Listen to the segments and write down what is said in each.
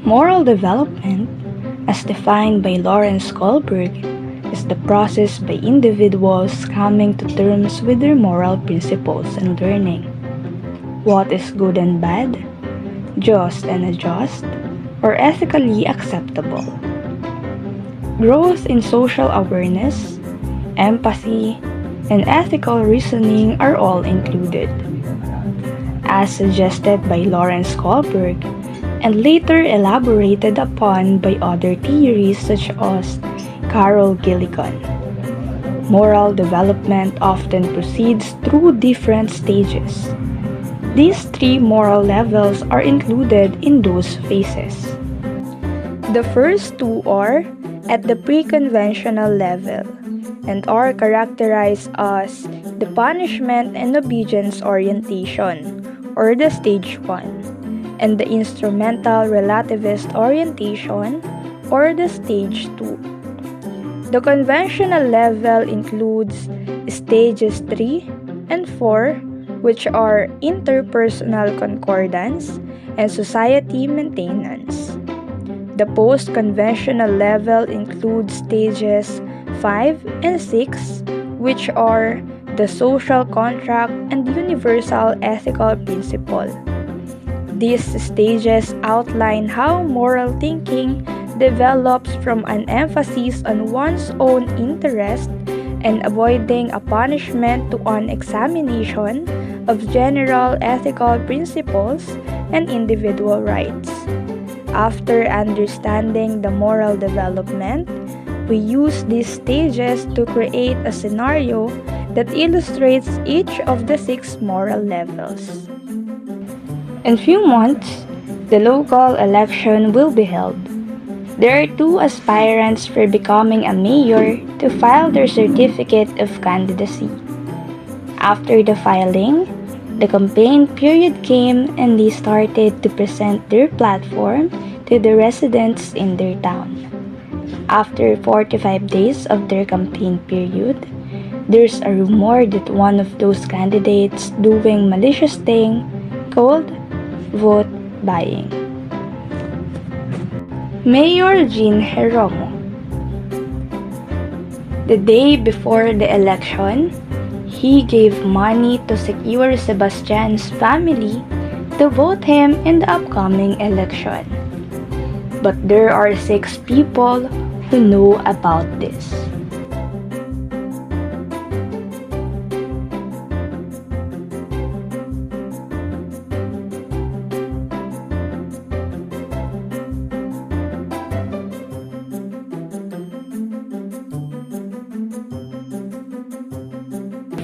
Moral development, as defined by Lawrence Kohlberg, is the process by individuals coming to terms with their moral principles and learning what is good and bad, just and unjust, or ethically acceptable. Growth in social awareness, empathy, and ethical reasoning are all included. As suggested by Lawrence Kohlberg, and later elaborated upon by other theories such as Carol Gilligan. Moral development often proceeds through different stages. These three moral levels are included in those phases. The first two are at the pre-conventional level and are characterized as the punishment and obedience orientation, or the stage 1, and the instrumental relativist orientation, or the stage 2. The conventional level includes stages 3 and 4, which are interpersonal concordance and society maintenance. The post-conventional level includes stages 5 and 6, which are the social contract and universal ethical principle. These stages outline how moral thinking develops from an emphasis on one's own interest and avoiding a punishment to an examination of general ethical principles and individual rights. After understanding the moral development, we use these stages to create a scenario that illustrates each of the 6 moral levels. In few months, the local election will be held. There are 2 aspirants for becoming a mayor to file their certificate of candidacy. After the filing, the campaign period came and they started to present their platform to the residents in their town. After 45 days of their campaign period, there's a rumor that one of those candidates doing malicious thing called vote buying. Mayor Geromo. The day before the election, he gave money to secure Sebastian's family to vote him in the upcoming election. But there are 6 people who know about this.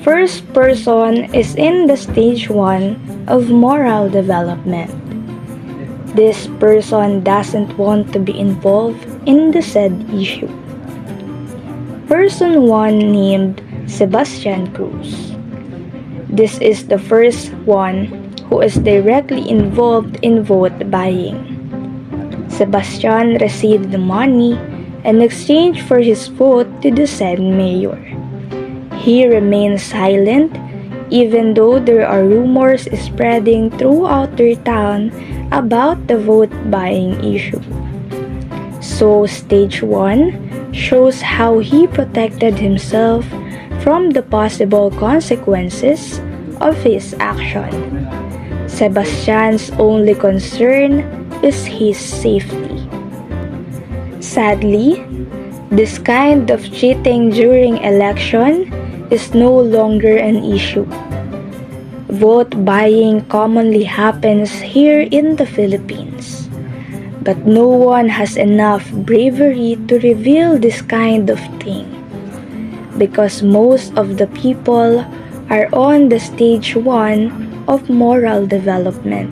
First person is in the stage 1 of moral development. This person doesn't want to be involved in the said issue. Person 1 named Sebastian Cruz. This is the first one who is directly involved in vote buying. Sebastian received the money in exchange for his vote to the said mayor. He remains silent even though there are rumors spreading throughout their town about the vote buying issue. So stage 1 shows how he protected himself from the possible consequences of his action. Sebastian's only concern is his safety. Sadly, this kind of cheating during election is no longer an issue. Vote buying commonly happens here in the Philippines, but no one has enough bravery to reveal this kind of thing because most of the people are on the stage 1 of moral development.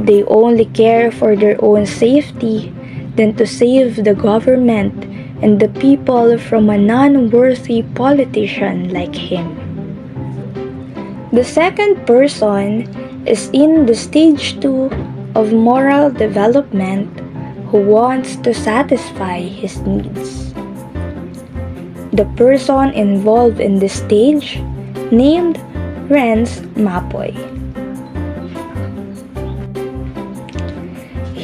They only care for their own safety than to save the government and the people from a non-worthy politician like him. The second person is in the stage 2 of moral development who wants to satisfy his needs. The person involved in this stage named Renz Mapoy.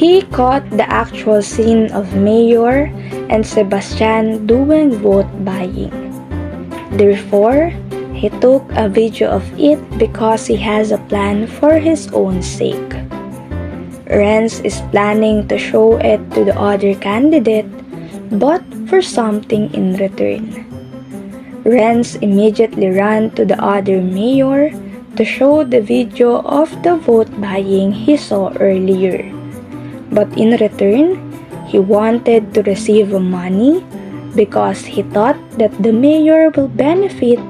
He caught the actual scene of Mayor and Sebastian doing vote buying. Therefore, he took a video of it because he has a plan for his own sake. Renz is planning to show it to the other candidate, but for something in return. Renz immediately ran to the other mayor to show the video of the vote buying he saw earlier. But in return, he wanted to receive money because he thought that the mayor will benefit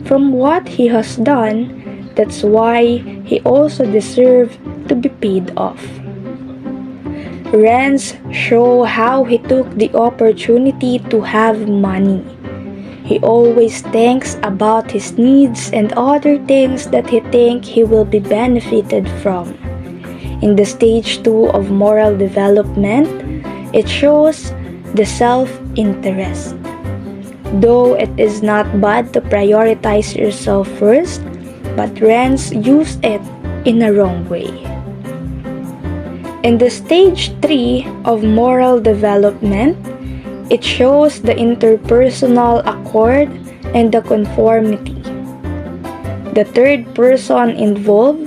from what he has done. That's why he also deserved to be paid off. Renz showed how he took the opportunity to have money. He always thinks about his needs and other things that he thinks he will be benefited from. In the stage 2 of moral development, it shows the self-interest. Though it is not bad to prioritize yourself first, but Renz used it in a wrong way. In the stage 3 of moral development, it shows the interpersonal accord and the conformity. The third person involved,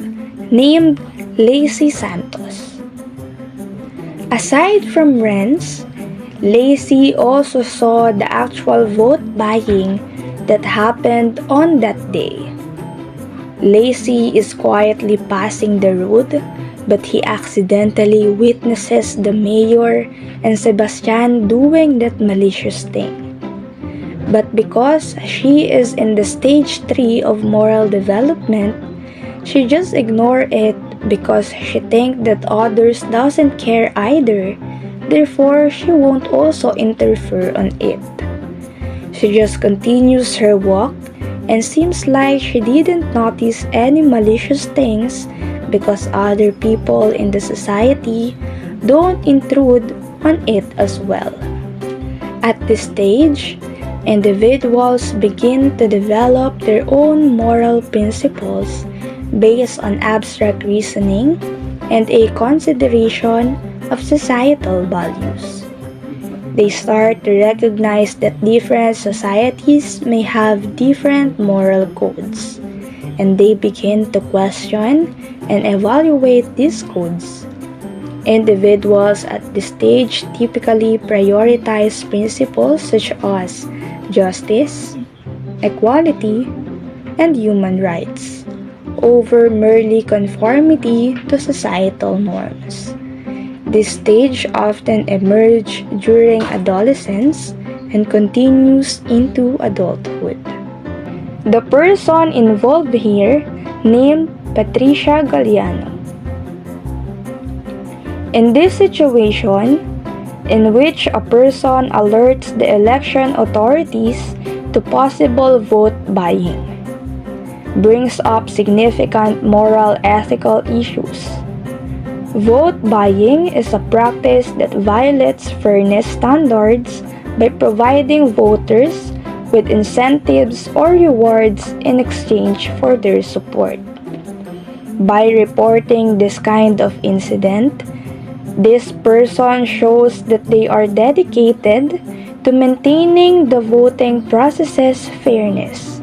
named Lacey Santos. Aside from Renz, Lacey also saw the actual vote buying that happened on that day. Lacey is quietly passing the road, but he accidentally witnesses the mayor and Sebastian doing that malicious thing. But because she is in the stage 3 of moral development, she just ignores it because she thinks that others doesn't care either, therefore she won't also interfere on it. She just continues her walk and seems like she didn't notice any malicious things because other people in the society don't intrude on it as well. At this stage, individuals begin to develop their own moral principles based on abstract reasoning and a consideration of societal values. They start to recognize that different societies may have different moral codes, and they begin to question and evaluate these codes. Individuals at this stage typically prioritize principles such as justice, equality, and human rights over merely conformity to societal norms. This stage often emerges during adolescence and continues into adulthood. The person involved here, named Patricia Gallano. In this situation, in which a person alerts the election authorities to possible vote buying, brings up significant moral ethical issues. Vote buying is a practice that violates fairness standards by providing voters with incentives or rewards in exchange for their support. By reporting this kind of incident, this person shows that they are dedicated to maintaining the voting process's fairness.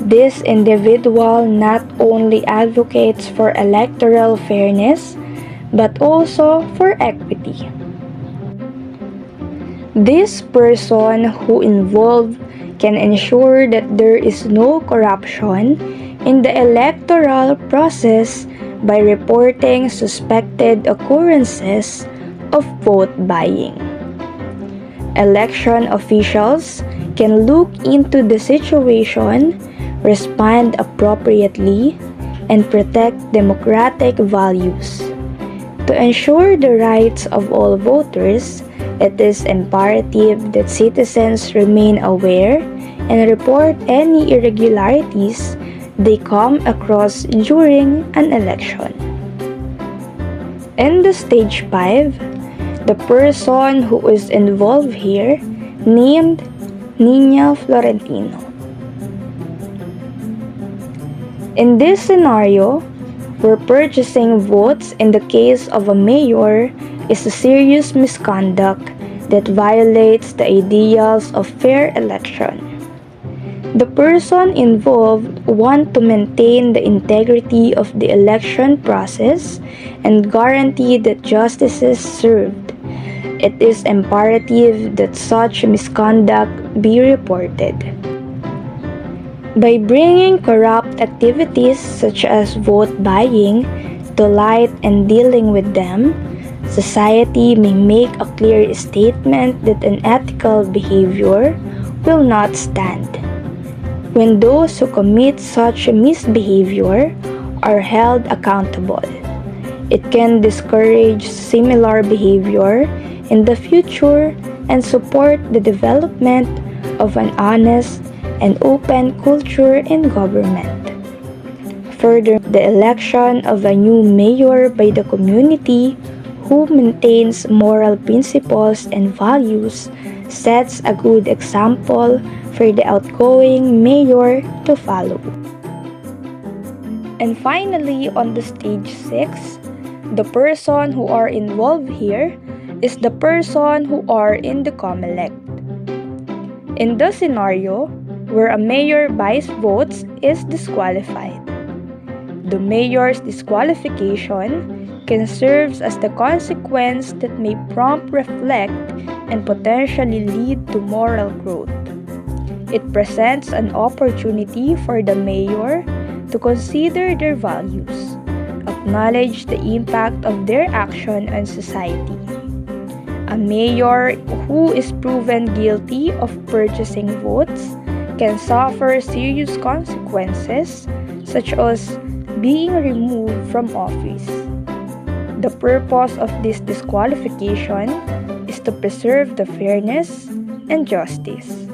This individual not only advocates for electoral fairness, but also for equity. This person who involved can ensure that there is no corruption in the electoral process by reporting suspected occurrences of vote buying. Election officials can look into the situation, respond appropriately, and protect democratic values. To ensure the rights of all voters, it is imperative that citizens remain aware and report any irregularities they come across during an election. In the stage 5, the person who is involved here, named Niña Florentino. In this scenario, where purchasing votes in the case of a mayor is a serious misconduct that violates the ideals of fair election. The person involved want to maintain the integrity of the election process and guarantee that justice is served. It is imperative that such misconduct be reported. By bringing corrupt activities such as vote buying to light and dealing with them, society may make a clear statement that unethical behavior will not stand. When those who commit such misbehavior are held accountable, it can discourage similar behavior in the future and support the development of an honest and open culture in government. Further, the election of a new mayor by the community who maintains moral principles and values sets a good example for the outgoing mayor to follow. And finally, on the stage 6, the person who are involved here is the person who are in the COMELEC. In the scenario where a mayor buys votes is disqualified, the mayor's disqualification can serve as the consequence that may prompt reflect and potentially lead to moral growth. It presents an opportunity for the mayor to consider their values, acknowledge the impact of their action on society. A mayor who is proven guilty of purchasing votes can suffer serious consequences such as being removed from office. The purpose of this disqualification is to preserve the fairness and justice.